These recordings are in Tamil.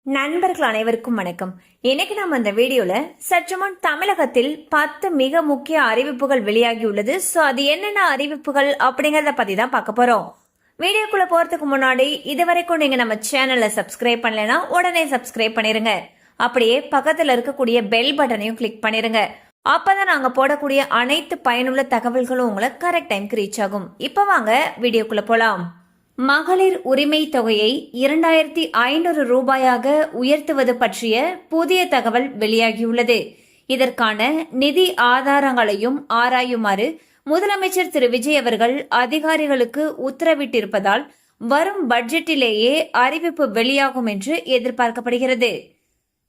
நண்பர்கள் அனைவருக்கும் வணக்கம். இன்னைக்கு நம்ம இந்த வீடியோல சற்று முன் தமிழகத்தில் 10 மிக முக்கிய அறிவிப்புகள் வெளியாகி உள்ளது. சோ அது என்னென்ன அறிவிப்புகள் அப்படிங்கறத பத்தி தான் பார்க்க போறோம். வீடியோக்குள்ள போறதுக்கு முன்னாடி இதுவரைக்கும் நீங்க நம்ம சேனலை சப்ஸ்கிரைப் பண்ணலைன்னா உடனே சப்ஸ்கிரைப் பண்ணிருங்க. அப்படியே பக்கத்துல இருக்கக்கூடிய பெல் பட்டனையும் கிளிக் பண்ணிருங்க. அப்பதான் நாங்க போடக்கூடிய அனைத்து பயனுள்ள தகவல்களும் உங்களை கரெக்ட் டைம்க்கு ரீச் ஆகும். இப்ப வாங்க வீடியோக்குள்ள போலாம். மகளிர் உரிமை தொகையை 2500 ரூபாயாக உயர்த்துவது பற்றிய புதிய தகவல் வெளியாகியுள்ளது. இதற்கான நிதி ஆதாரங்களையும் ஆராயுமாறு முதலமைச்சர் திரு விஜய் அவர்கள் அதிகாரிகளுக்கு உத்தரவிட்டிருப்பதால் வரும் பட்ஜெட்டிலேயே அறிவிப்பு வெளியாகும் என்று எதிர்பார்க்கப்படுகிறது.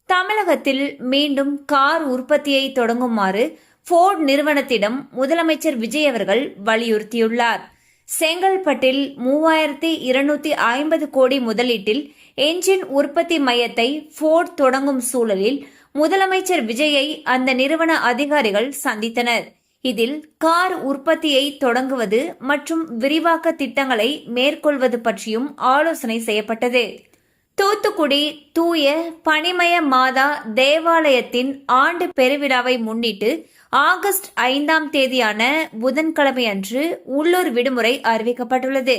தமிழகத்தில் மீண்டும் கார் உற்பத்தியை தொடங்குமாறு போர்ட் நிறுவனத்திடம் முதலமைச்சர் விஜய் அவர்கள் வலியுறுத்தியுள்ளார். செங்கல்பட்டில் 3250 கோடி முதலீட்டில் என்ஜின் உற்பத்தி மையத்தை போர்ட் தொடங்கும் சூழலில் முதலமைச்சர் விஜயை அந்த நிறுவன அதிகாரிகள் சந்தித்தனர். இதில் கார் உற்பத்தியை தொடங்குவது மற்றும் விரிவாக்க திட்டங்களை மேற்கொள்வது பற்றியும் ஆலோசனை செய்யப்பட்டது. தூத்துக்குடி தூய பனிமய மாதா தேவாலயத்தின் ஆண்டு பெருவிழாவை முன்னிட்டு ஆகஸ்ட் 5ஆம் தேதியான புதன்கிழமை அன்று உள்ளூர் விடுமுறை அறிவிக்கப்பட்டுள்ளது.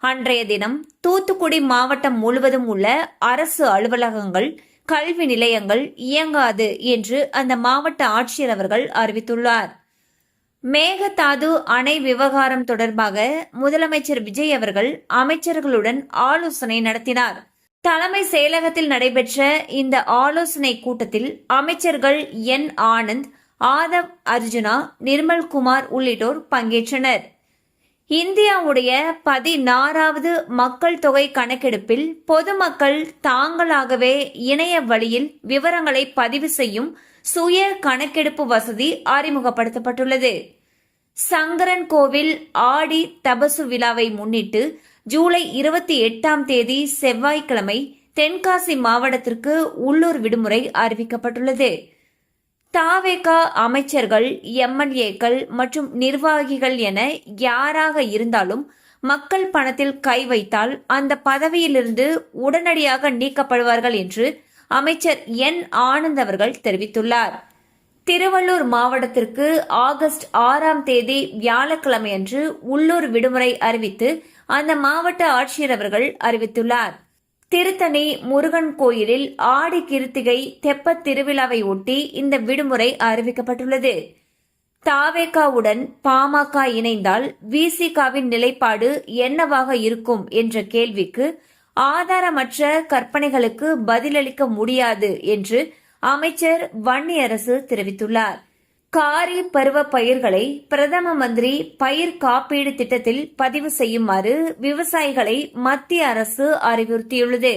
அன்றைய தினம் தூத்துக்குடி மாவட்டம் முழுவதும் உள்ள அரசு அலுவலகங்கள், கல்வி நிலையங்கள் இயங்காது என்று அந்த மாவட்ட ஆட்சியர் அவர்கள் அறிவித்துள்ளார். மேகதாது அணை விவகாரம் தொடர்பாக முதலமைச்சர் விஜய் அவர்கள் அமைச்சர்களுடன் ஆலோசனை நடத்தினார். தலைமை செயலகத்தில் நடைபெற்ற இந்த ஆலோசனை கூட்டத்தில் அமைச்சர்கள் என் ஆனந்த், ஆதவ் அர்ஜுனா, நிர்மல்குமார் உள்ளிட்டோர் பங்கேற்றனர். இந்தியாவுடைய 16வது மக்கள் தொகை கணக்கெடுப்பில் பொதுமக்கள் தாங்களாகவே இணைய வழியில் விவரங்களை பதிவு செய்யும் சுய கணக்கெடுப்பு வசதி அறிமுகப்படுத்தப்பட்டுள்ளது. சங்கரன் கோவில் ஆடி தபசு விழாவை முன்னிட்டு ஜூலை 28ஆம் தேதி செவ்வாய்க்கிழமை தென்காசி மாவட்டத்திற்கு உள்ளூர் விடுமுறை அறிவிக்கப்பட்டுள்ளது. தாவேகா அமைச்சர்கள், எம்எல்ஏக்கள் மற்றும் நிர்வாகிகள் என யாராக இருந்தாலும் மக்கள் பணத்தில் கை வைத்தால் அந்த பதவியிலிருந்து உடனடியாக நீக்கப்படுவார்கள் என்று அமைச்சர் என் ஆனந்த் அவர்கள் தெரிவித்துள்ளார். திருவள்ளூர் மாவட்டத்திற்கு ஆகஸ்ட் 6ஆம் தேதி வியாழக்கிழமையன்று உள்ளூர் விடுமுறை அறிவித்து அந்த மாவட்ட ஆட்சியர் அவர்கள் அறிவித்துள்ளார். திருத்தணி முருகன் கோயிலில் ஆடி கிருத்திகை தெப்பத் திருவிழாவை ஒட்டி இந்த விடுமுறை அறிவிக்கப்பட்டுள்ளது. தாவேகாவுடன் பாமக இணைந்தால் விசிகாவின் நிலைப்பாடு என்னவாக இருக்கும் என்ற கேள்விக்கு ஆதாரமற்ற கற்பனைகளுக்கு பதிலளிக்க முடியாது என்று அமைச்சர் வன்னியரசு தெரிவித்துள்ளார். காரி பருவ பயிர்களை பிரதம மந்திரி பயிர் காப்பீடு திட்டத்தில் பதிவு செய்யுமாறு விவசாயிகளை மத்திய அரசு அறிவுறுத்தியுள்ளது.